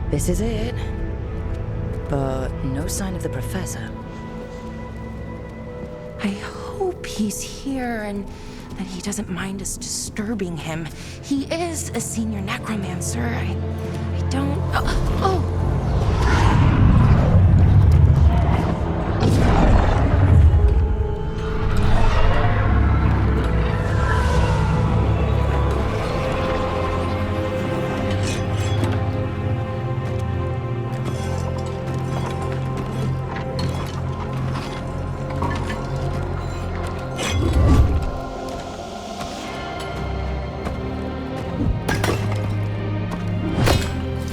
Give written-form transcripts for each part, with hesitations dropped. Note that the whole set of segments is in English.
This is it. But no sign of the professor. I hope he's here and that he doesn't mind us disturbing him. He is a senior necromancer. I don't... Oh!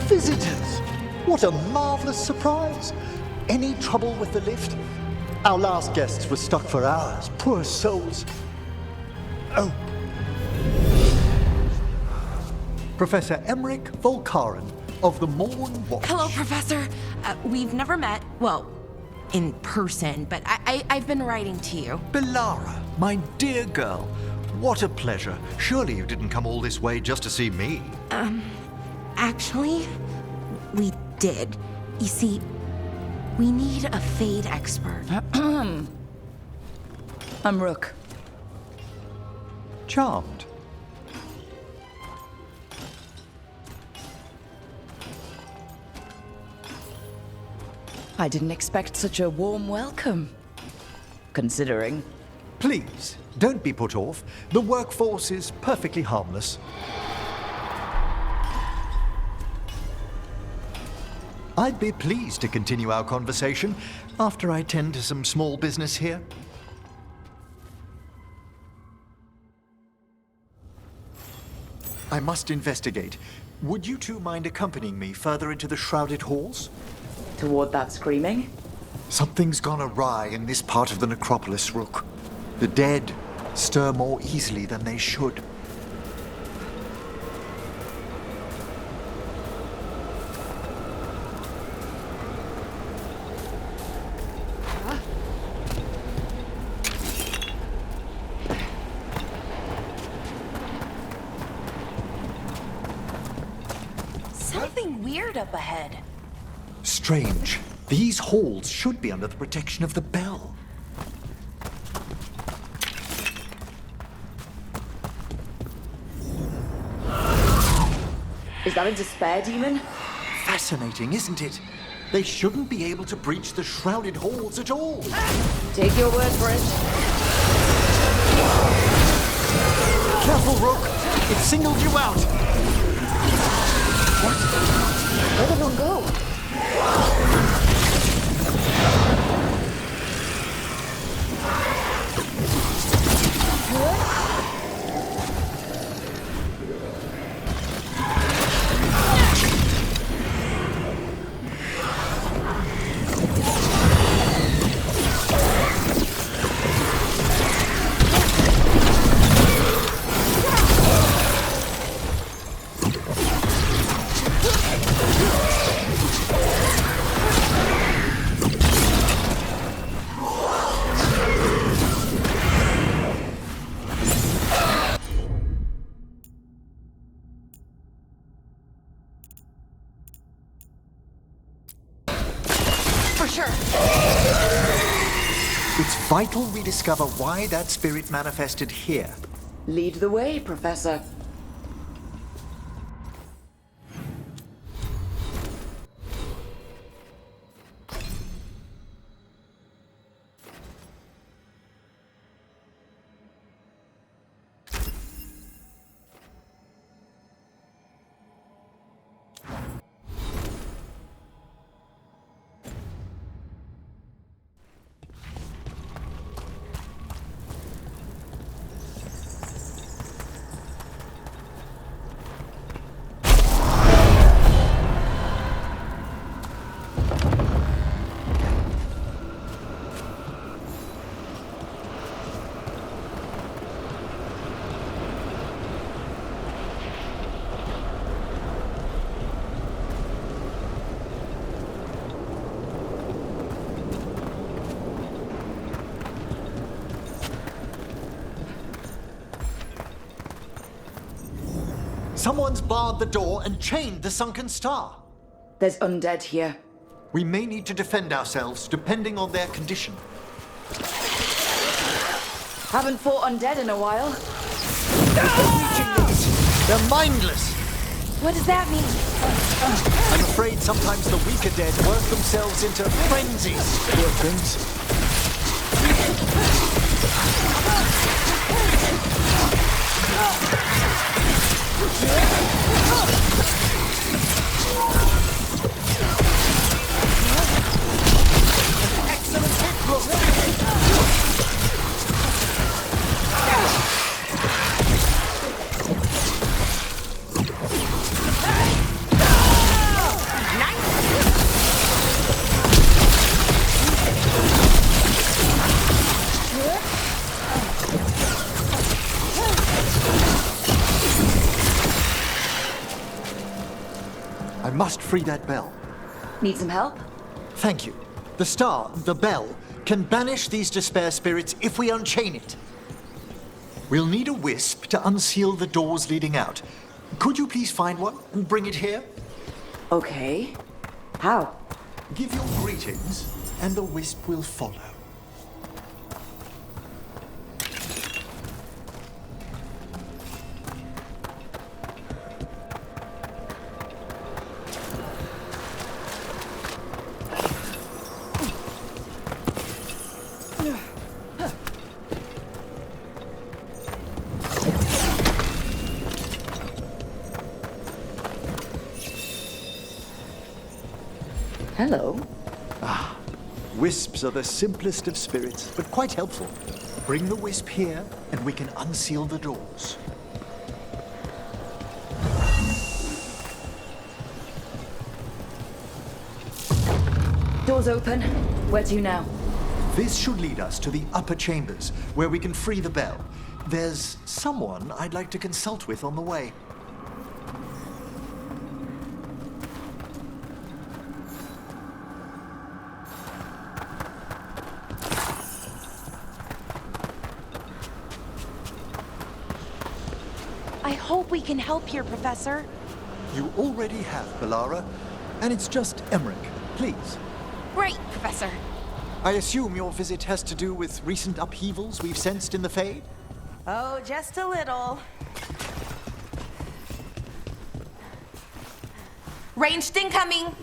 Visitors! What a marvelous surprise! Any trouble with the lift? Our last guests were stuck for hours. Poor souls. Oh. Professor Emmerich Volkaren of the Morn Watch. Hello, Professor. We've never met, well, in person, but I've been writing to you. Belara, my dear girl, what a pleasure. Surely you didn't come all this way just to see me. Actually, we did. You see, we need a Fade expert. I'm Rook. Charmed. I didn't expect such a warm welcome. Considering. Please, don't be put off. The workforce is perfectly harmless. I'd be pleased to continue our conversation after I tend to some small business here. I must investigate. Would you two mind accompanying me further into the shrouded halls? Toward that screaming? Something's gone awry in this part of the necropolis, Rook. The dead stir more easily than they should. Something weird up ahead. Strange. These halls should be under the protection of the bell. Is that a despair demon? Fascinating, isn't it? They shouldn't be able to breach the shrouded halls at all. Take your word for it. Careful, Rook! It singled you out! What? Where'd everyone go? For sure. It's vital we discover why that spirit manifested here. Lead the way, Professor. Someone's barred the door and chained the sunken star. There's undead here. We may need to defend ourselves depending on their condition. Haven't fought undead in a while. They're mindless! What does that mean? I'm afraid sometimes the weaker dead work themselves into frenzies. Poor things. Excellent hit, Rook! I must free that bell. Need some help? Thank you. The star, the bell, can banish these despair spirits if we unchain it. We'll need a wisp to unseal the doors leading out. Could you please find one and bring it here? Okay. How? Give your greetings, and the wisp will follow. Hello. Wisps are the simplest of spirits, but quite helpful. Bring the wisp here, and we can unseal the doors. Doors open. Where to now? This should lead us to the upper chambers, where we can free the bell. There's someone I'd like to consult with on the way. I hope we can help here, Professor. You already have, Belara, and it's just Emmerich. Please. Great, Professor. I assume your visit has to do with recent upheavals we've sensed in the Fade? Oh, just a little. Ranged incoming!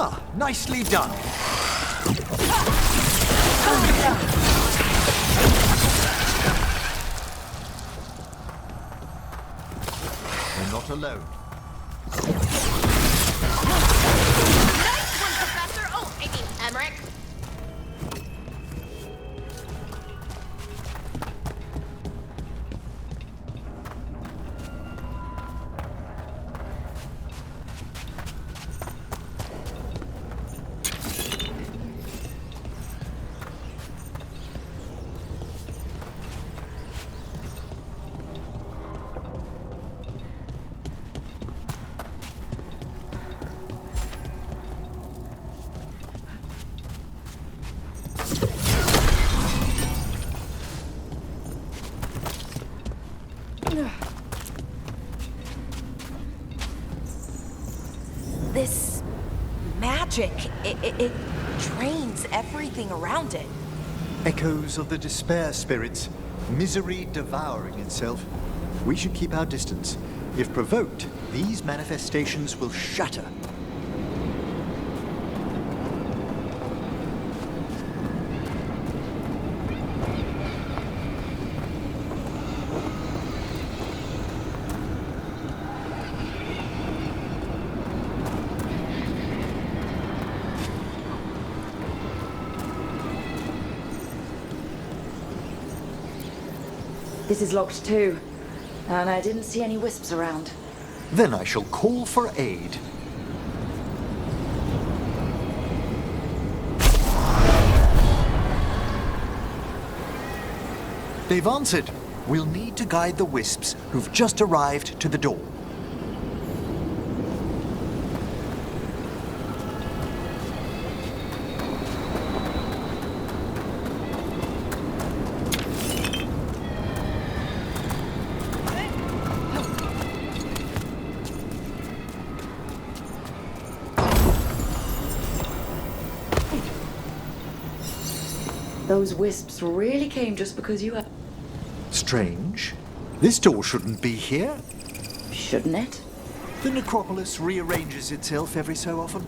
Ah, nicely done. We're not alone. Nice one, Professor! Oh, I mean, Emmerich. This magic, it drains everything around it. Echoes of the despair spirits, misery devouring itself. We should keep our distance. If provoked, these manifestations will shatter. This is locked too, and I didn't see any wisps around. Then I shall call for aid. They've answered. We'll need to guide the wisps who've just arrived to the door. Those wisps really came just because you had... Strange. This door shouldn't be here. Shouldn't it? The necropolis rearranges itself every so often.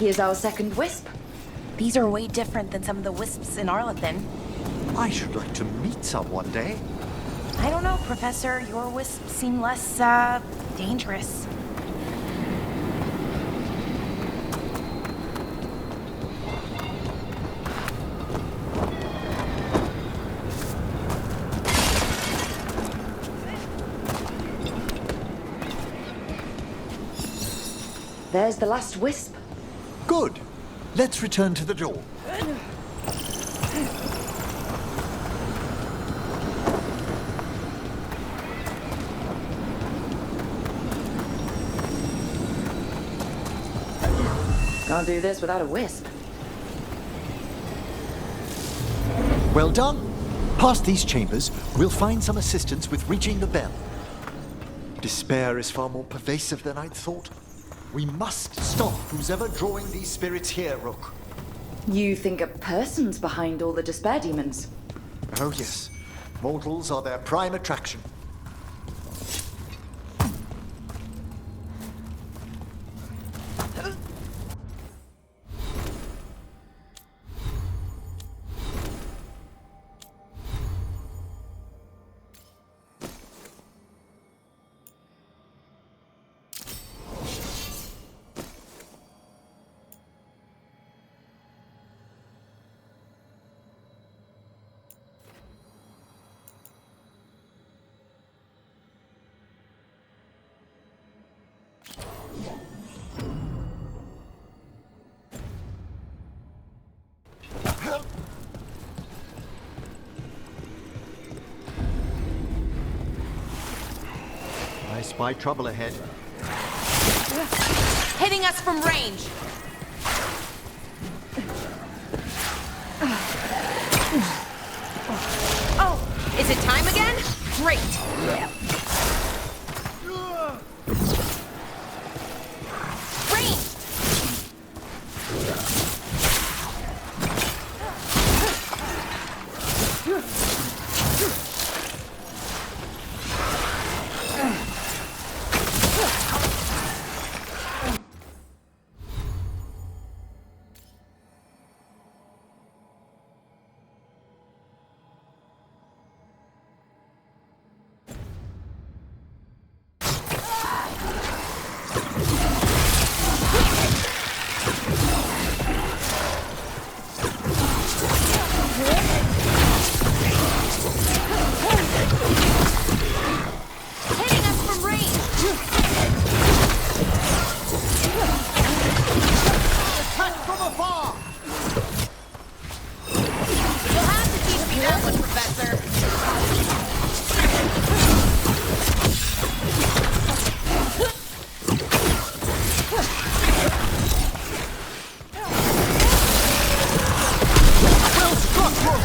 Here's our second wisp. These are way different than some of the wisps in Arlethan. I should like to meet some one day. I don't know, Professor. Your wisps seem less, dangerous. There's the last wisp. Good. Let's return to the door. Can't do this without a wisp. Well done. Past these chambers, we'll find some assistance with reaching the bell. Despair is far more pervasive than I'd thought. We must stop who's ever drawing these spirits here, Rook. You think a person's behind all the despair demons? Oh yes, mortals are their prime attraction. I spy trouble ahead. Hitting us from range. Is it time again? Great. Range. Hitting us from range. Attack from afar! You'll have to teach me that one, Professor. Well struck, Rook!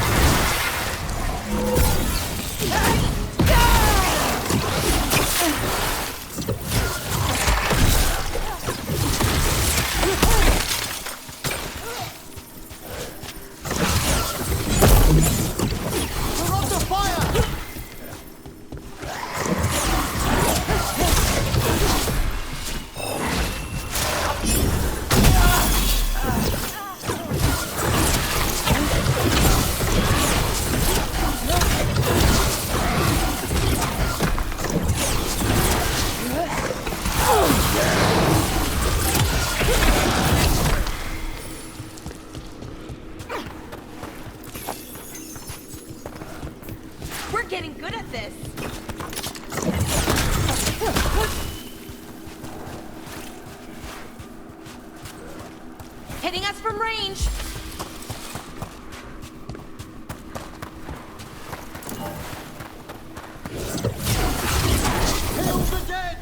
We're under fire! We're getting good at this. Hitting us from range. Hail the dead!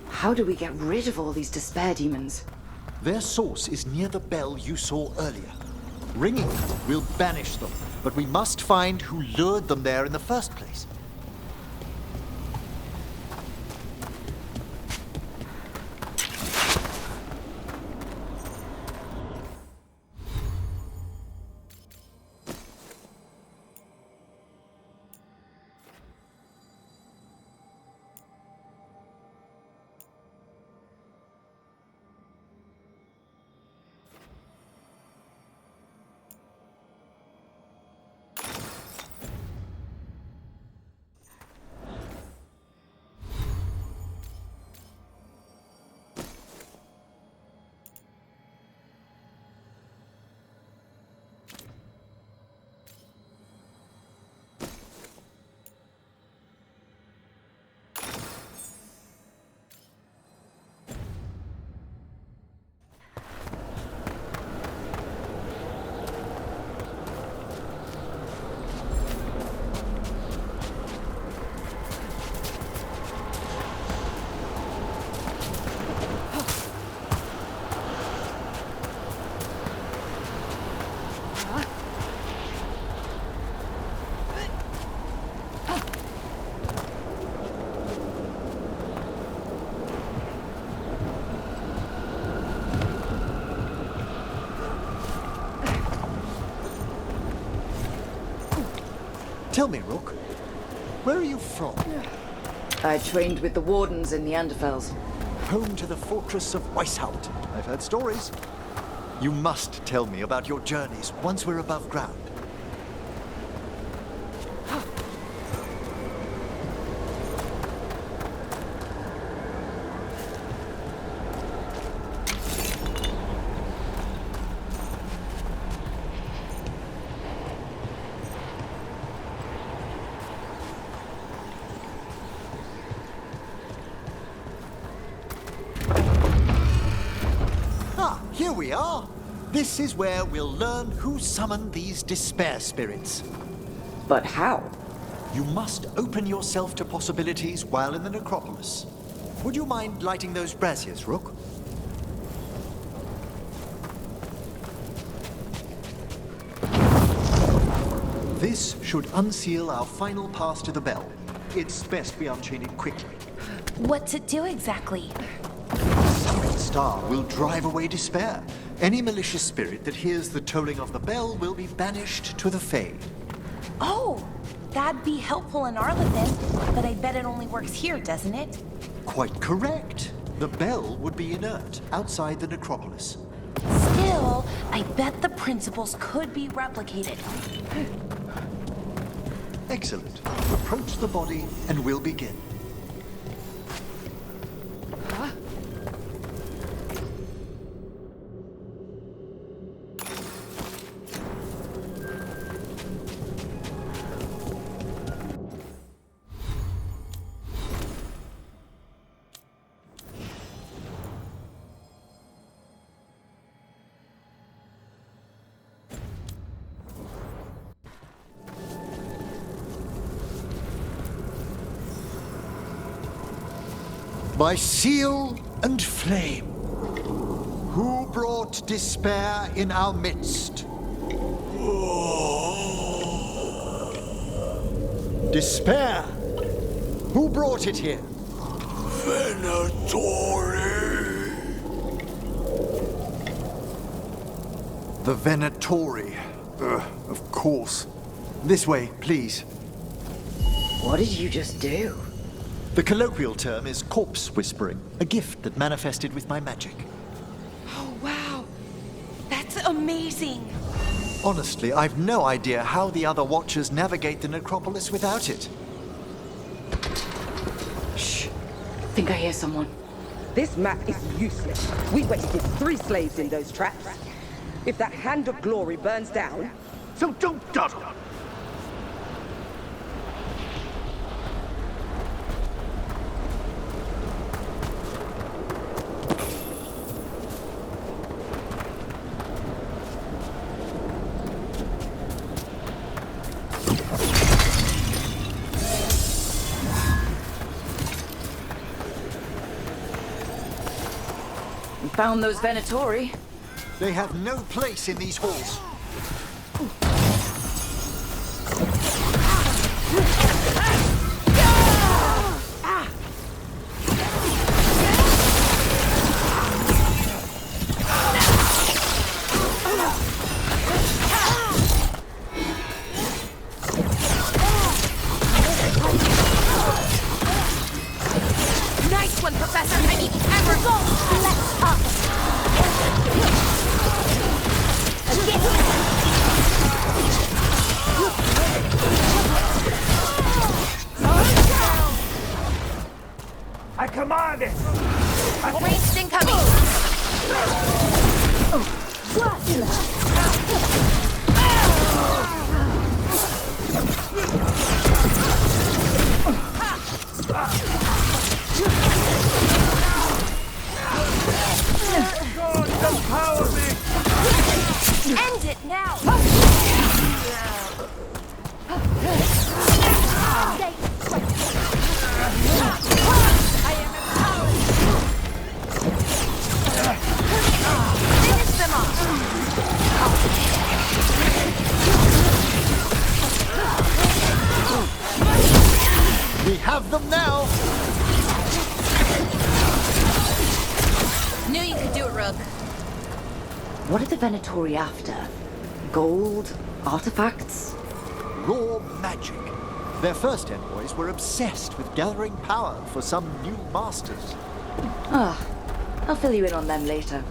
How do we get rid of all these despair demons? Their source is near the bell you saw earlier. Ringing it will banish them, but we must find who lured them there in the first place. Tell me, Rook, where are you from? I trained with the wardens in the Anderfels. Home to the fortress of Weishaupt. I've heard stories. You must tell me about your journeys once we're above ground. we are. This is where we'll learn who summoned these despair spirits. But how? You must open yourself to possibilities while in the necropolis. Would you mind lighting those braziers, Rook? This should unseal our final pass to the bell. It's best we unchain it quickly. What's it do exactly? Summoned star will drive away despair. Any malicious spirit that hears the tolling of the bell will be banished to the Fade. Oh, that'd be helpful in Arlithin, but I bet it only works here, doesn't it? Quite correct. The bell would be inert outside the necropolis. Still, I bet the principles could be replicated. Excellent. Approach the body and we'll begin. By seal and flame, who brought despair in our midst? Despair! Who brought it here? Venatori. The Venatori. Of course. This way, please. What did you just do? The colloquial term is corpse whispering, a gift that manifested with my magic. Oh, wow. That's amazing. Honestly, I've no idea how the other Watchers navigate the necropolis without it. Shh. Think I hear someone. This map is useless. We wasted 3 slaves in those traps. If that Hand of Glory burns down... So don't dawdle. We found those Venatori. They have no place in these halls. Nice one, Professor! I mean, Emerald! Let's up! I command it. Ranged incoming! God, empower me. End it now! I am empowered! Finish them off! We have them now! Knew you could do it, Rook. What are the Venatori after? Gold? Artifacts? Raw magic. Their first envoys were obsessed with gathering power for some new masters. Ah, I'll fill you in on them later.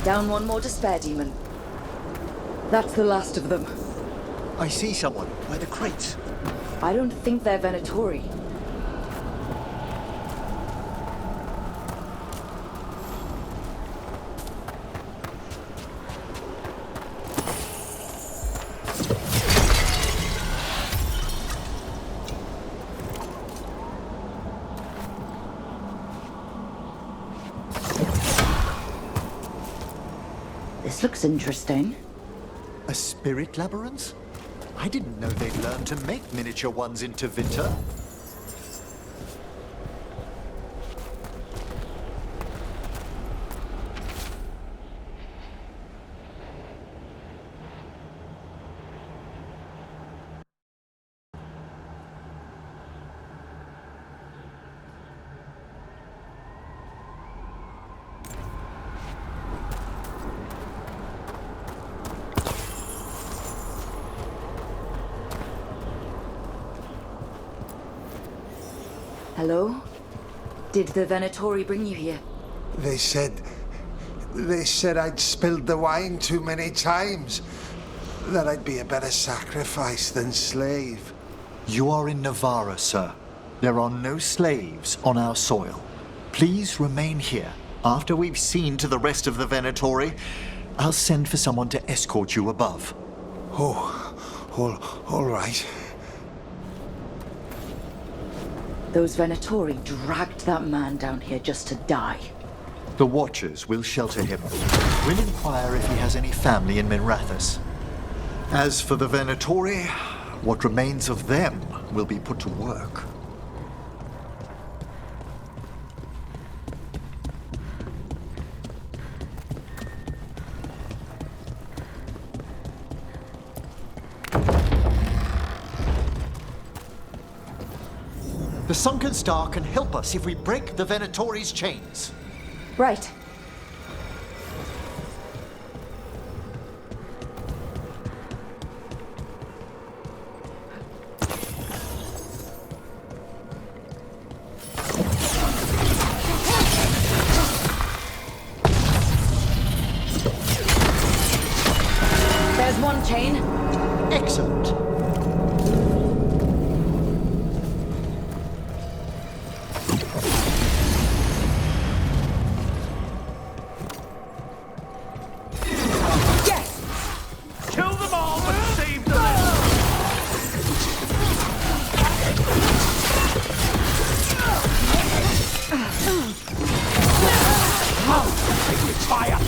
Down one more despair demon. That's the last of them. I see someone by the crates. I don't think they're Venatori. This looks interesting. A spirit labyrinth? I didn't know they'd learned to make miniature ones into Vinter. Hello? Did the Venatori bring you here? They said I'd spilled the wine too many times. That I'd be a better sacrifice than slave. You are in Navarra, sir. There are no slaves on our soil. Please remain here. After we've seen to the rest of the Venatori, I'll send for someone to escort you above. All right. Those Venatori dragged that man down here just to die. The Watchers will shelter him. We'll inquire if he has any family in Minrathous. As for the Venatori, what remains of them will be put to work. The Sunken Star can help us if we break the Venatori's chains. Right. There's one chain. Excellent. Kill them all, but save the rest! Fire!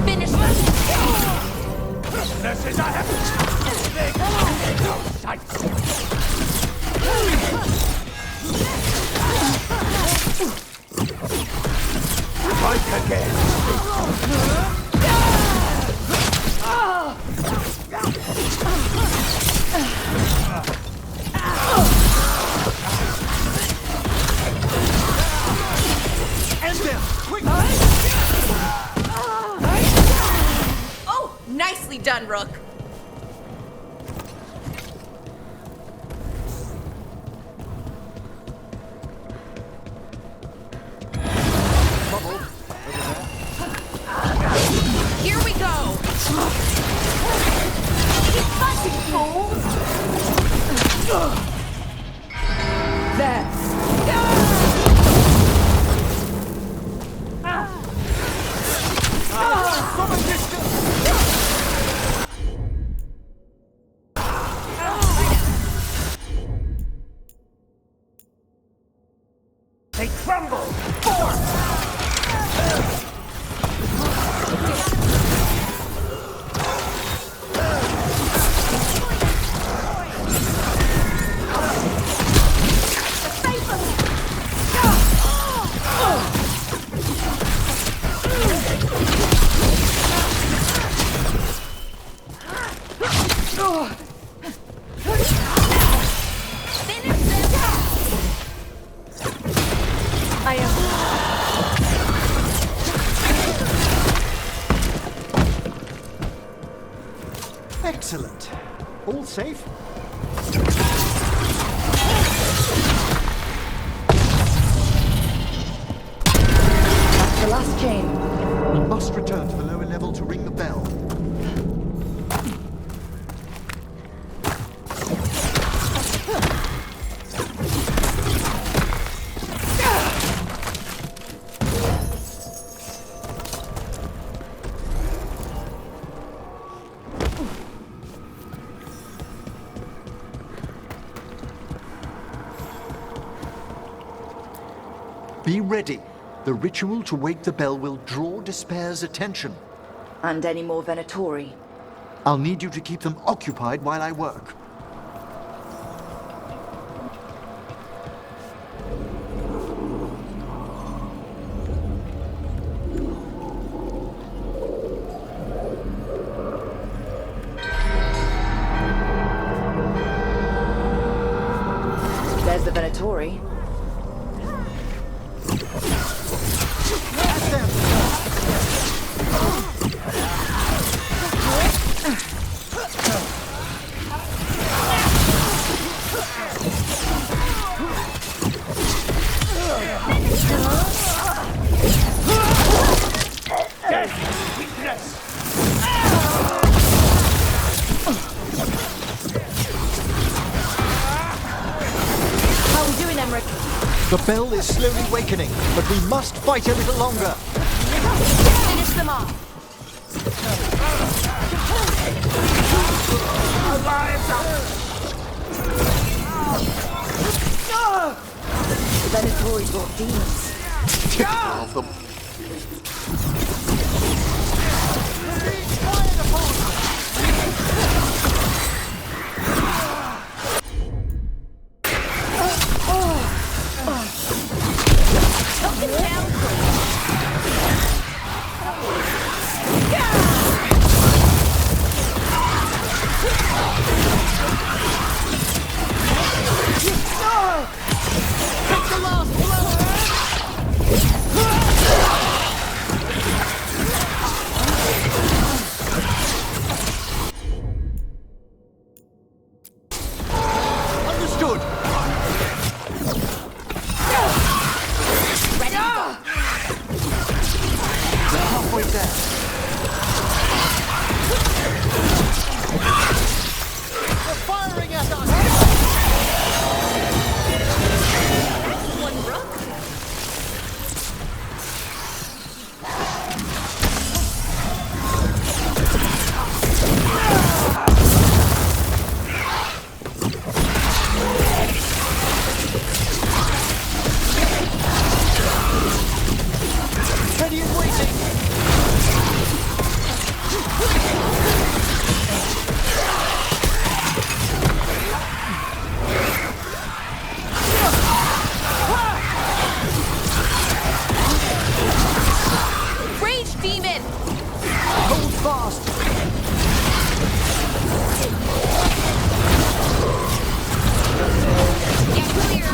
Finish this! This is a heavy Strike again! End them! Quick! Oh, nicely done, Rook. Here we go. Keep fussing, fools. There. From a distance! They crumble! Oh, Excellent. All safe? That's the last chain. We must return to the lower level to ring the bell. Be ready. The ritual to wake the bell will draw Despair's attention. And any more Venatori? I'll need you to keep them occupied while I work. There's the Venatori. The bell is slowly wakening, but we must fight a little longer. Finish them off. The Venatori brought demons. Typical of them. Understood. We're halfway there. They're firing at us! One rook. Ready and waiting! Rage demon. Hold fast! Get clear.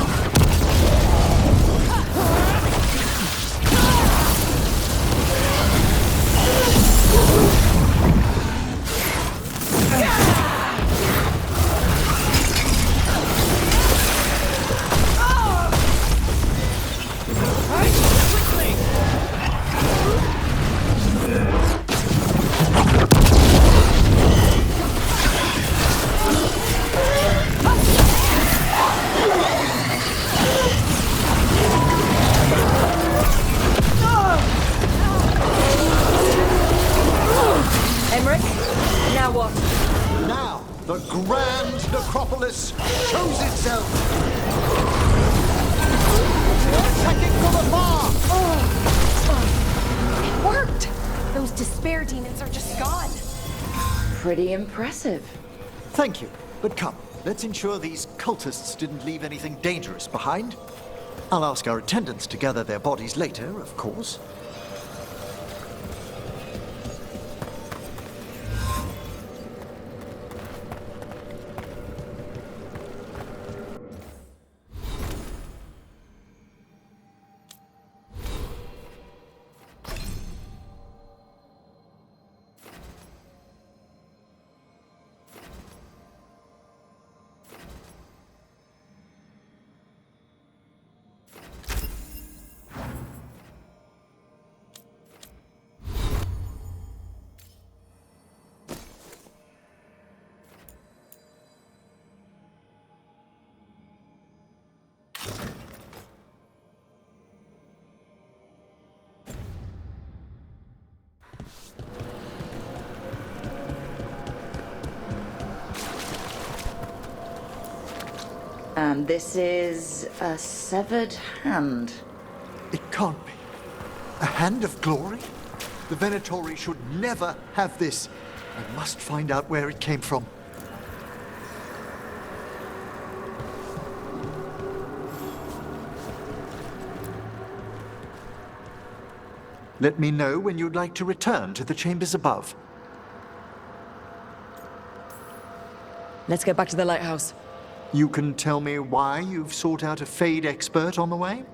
Now what? Now, the grand necropolis shows itself! Attacking from afar! It worked. Those despair demons are just gone. Pretty impressive. Thank you, but come, let's ensure these cultists didn't leave anything dangerous behind. I'll ask our attendants to gather their bodies later, of course. And this is a severed hand. It can't be. A hand of glory? The Venatori should never have this. I must find out where it came from. Let me know when you'd like to return to the chambers above. Let's get back to the lighthouse. You can tell me why you've sought out a Fade expert on the way?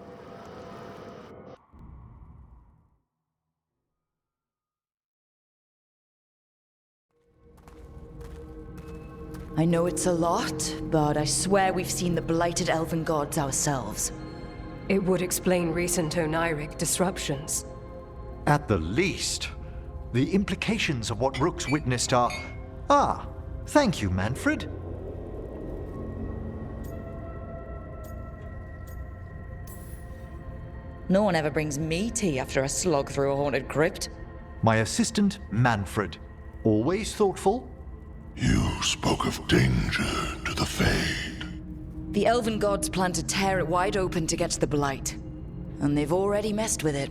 I know it's a lot, but I swear we've seen the blighted elven gods ourselves. It would explain recent Oniric disruptions. At the least, the implications of what Rook's witnessed are... Ah, thank you, Manfred. No one ever brings me tea after a slog through a haunted crypt. My assistant, Manfred. Always thoughtful. You spoke of danger to the Fade. The elven gods plan to tear it wide open to get to the blight. And they've already messed with it.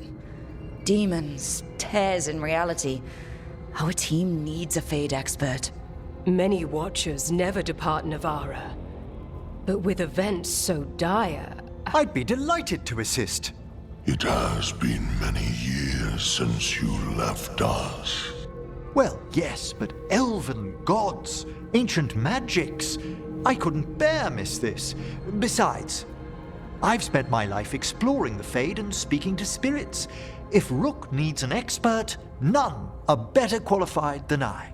Demons, tears in reality. Our team needs a Fade expert. Many Watchers never depart Navara. But with events so dire... I'd be delighted to assist. It has been many years since you left us. Well, yes, but elven gods, ancient magics. I couldn't bear miss this. Besides, I've spent my life exploring the Fade and speaking to spirits. If Rook needs an expert, none are better qualified than I.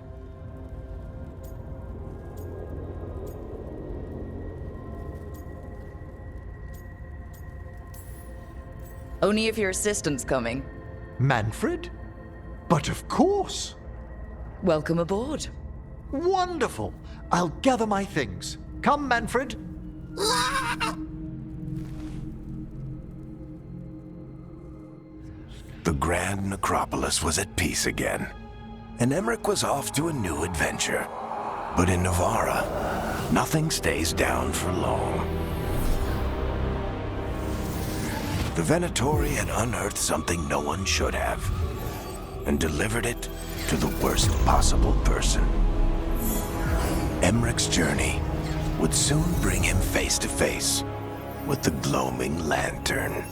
Only if your assistant's coming. Manfred? But of course. Welcome aboard. Wonderful. I'll gather my things. Come, Manfred. The Grand Necropolis was at peace again, and Emmerich was off to a new adventure. But in Navara, nothing stays down for long. The Venatori had unearthed something no one should have, and delivered it to the worst possible person. Emmerich's journey would soon bring him face to face with the gloaming lantern.